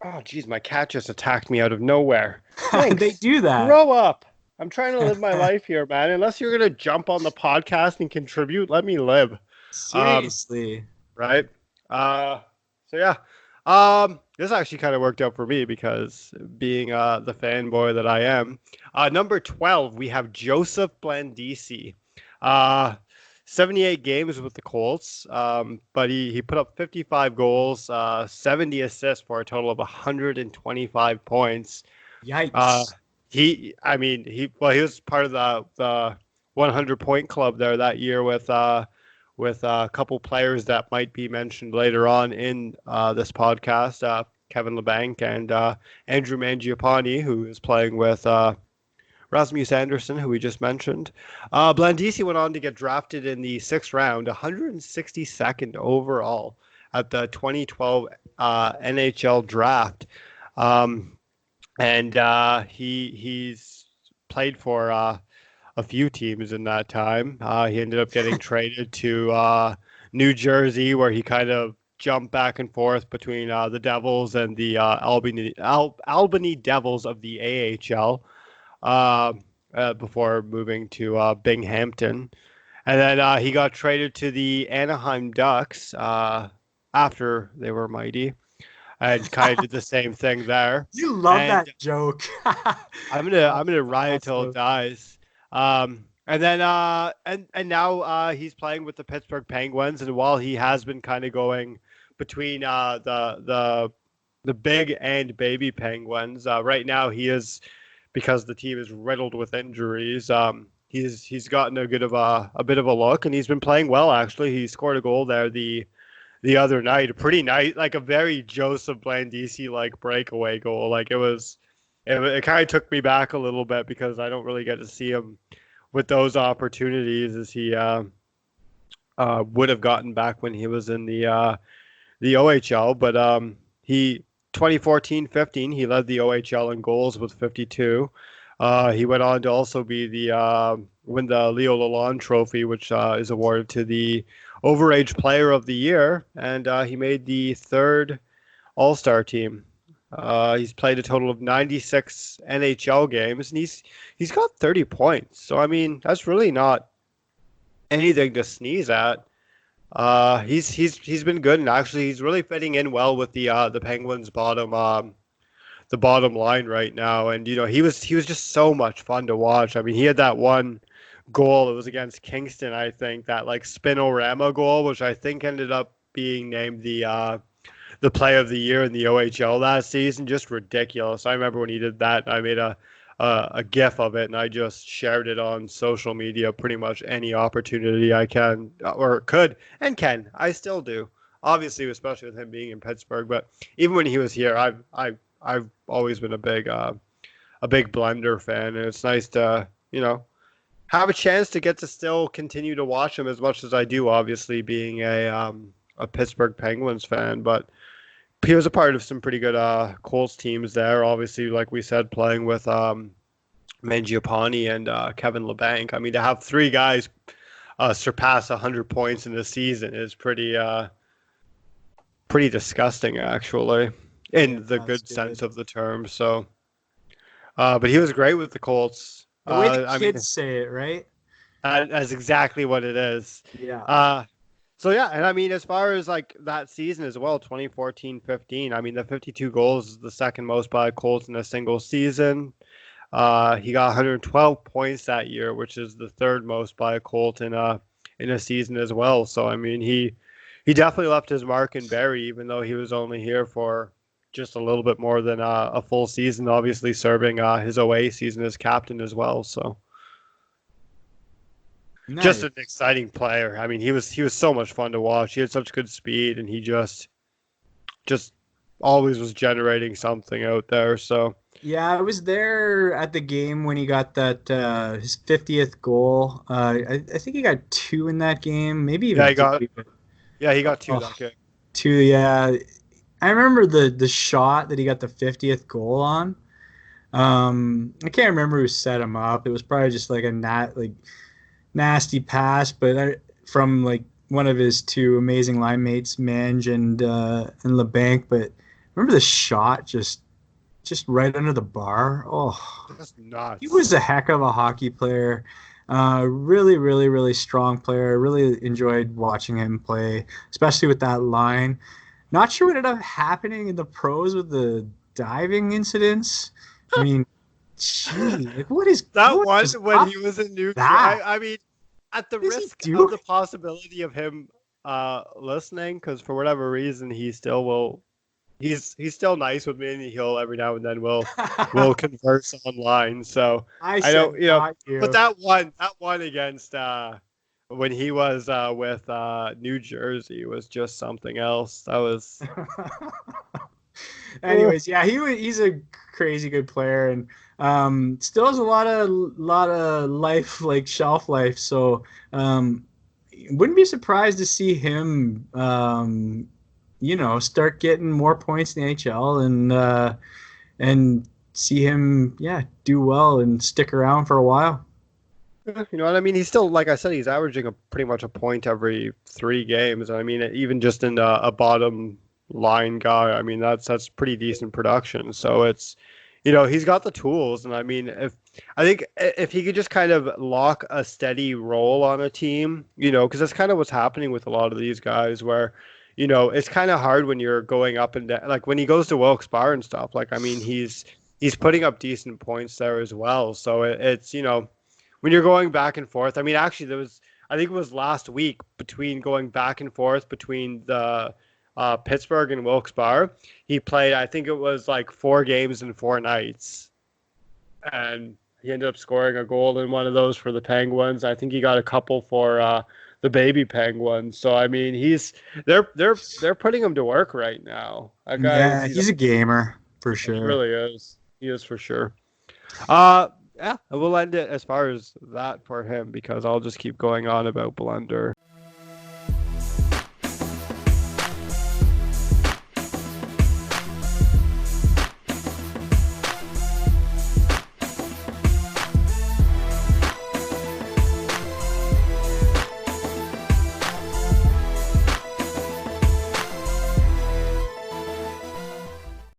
Oh, geez, my cat just attacked me out of nowhere. They Lynx, do that. grow up. I'm trying to live my life here, man. Unless you're gonna jump on the podcast and contribute, let me live. Um, Seriously. right? Uh, so yeah. This actually kind of worked out for me because being the fanboy that I am. Number 12, we have Joseph Blandisi. Uh, 78 games with the Colts, but he put up 55 goals, 70 assists for a total of 125 points. Uh, Yikes. he was part of the 100 point club there that year with a couple players that might be mentioned later on in this podcast, Kevin LeBanc and Andrew Mangiapane, who is playing with Rasmus Anderson, who we just mentioned. Blandisi went on to get drafted in the sixth round, 162nd overall at the 2012 NHL draft. Um, and he's played for a few teams in that time. He ended up getting traded to New Jersey, where he kind of jumped back and forth between the Devils and the Albany Devils of the AHL before moving to Binghamton. And then he got traded to the Anaheim Ducks after they were mighty and kind of did the same thing there. You love And that joke. I'm gonna ride it till it Awesome. dies. And then and now he's playing with the Pittsburgh Penguins, and while he has been kind of going between the big and baby Penguins, right now he is, because the team is riddled with injuries. He's gotten a bit of a look, and he's been playing well actually. He scored a goal there the other night, a pretty nice, like a very Joseph Blandisi like breakaway goal. Like it kind of took me back a little bit because I don't really get to see him with those opportunities as he would have gotten back when he was in the OHL. But he 2014-15 he led the OHL in goals with 52. He went on to also be the win the Leo Lalonde Trophy, which is awarded to the Overage Player of the Year, and he made the third All-Star team. He's played a total of 96 NHL games, and he's got 30 points. So I mean, that's really not anything to sneeze at. He's been good, and actually, he's really fitting in well with the Penguins' the bottom line right now. And he was just so much fun to watch. I mean, he had that one goal. It was against Kingston, I think, that like spinorama goal, which I think ended up being named the play of the year in the OHL last season. Just ridiculous. I remember when he did that, I made a GIF of it, and I just shared it on social media pretty much any opportunity I can or could and can. I still do. Obviously, especially with him being in Pittsburgh, but even when he was here, I've always been a big Blender fan, and it's nice to have a chance to get to still continue to watch him as much as I do. Obviously, being a Pittsburgh Penguins fan, but he was a part of some pretty good Colts teams there. Obviously, like we said, playing with Mangiapane and Kevin LeBanc. I mean, to have three guys surpass 100 points in the season is pretty disgusting, actually, Yeah, in the that's good good. sense of the term. So, but he was great with the Colts. The way the I mean, kids say it, right? that's exactly what it is. Yeah. Uh, So yeah, and I mean, as far as like that season as well, 2014-15, I mean, the 52 goals is the second most by Colts in a single season. He got 112 points that year, which is the third most by a Colt in a season as well. So I mean, he definitely left his mark in Barrie, even though he was only here for just a little bit more than a full season. Obviously, serving his OA season as captain as well. So just an Nice. exciting player. I mean, he was so much fun to watch. He had such good speed, and he just always was generating something out there. So Yeah, I was there at the game when he got that his 50th goal. I think he got two in that game, maybe yeah, even three. But, he got two oh, that game. two, yeah. I remember the shot that he got the 50th goal on. I can't remember who set him up. It was probably just like a nasty pass, but from like one of his two amazing line mates, Mange and LeBanc. But Remember the shot just right under the bar? Oh, Just nuts. he was a heck of a hockey player. Really, really, really strong player. Really enjoyed watching him play, especially with that line. Not sure what ended up happening in the pros with the diving incidents. I mean, gee, like what is that what one is when up he was in New that? I mean, at the What is he risk of doing? the possibility of him listening, because for whatever reason he still will. He's still nice with me, and he'll every now and then will converse online. So I I said don't, not but you. that one against when he was with New Jersey was just something else. That was Anyways, yeah, he's a crazy good player and still has a lot of life, like shelf life. So wouldn't be surprised to see him start getting more points in the NHL and see him do well and stick around for a while. you know what I mean. He's still, like I said, he's averaging pretty much a point every 3 games. I mean, even just in a bottom line guy, I mean that's pretty decent production. So it's he's got the tools, and I mean I think if he could just kind of lock a steady role on a team, because that's kind of what's happening with a lot of these guys, where it's kind of hard when you're going up and down, like when he goes to Wilkes-Barre and stuff. Like I mean, he's putting up decent points there as well. So it's when you're going back and forth. I mean, actually, I think it was last week between going back and forth between the Pittsburgh and Wilkes-Barre. He played, I think it was like 4 games in 4 nights, and he ended up scoring a goal in one of those for the Penguins. I think he got a couple for the baby Penguins. So I mean, they're putting him to work right now. That guy Yeah, he's a gamer for he sure. really is. He is for sure. Uh, yeah, we'll end it as far as that for him because I'll just keep going on about Blender.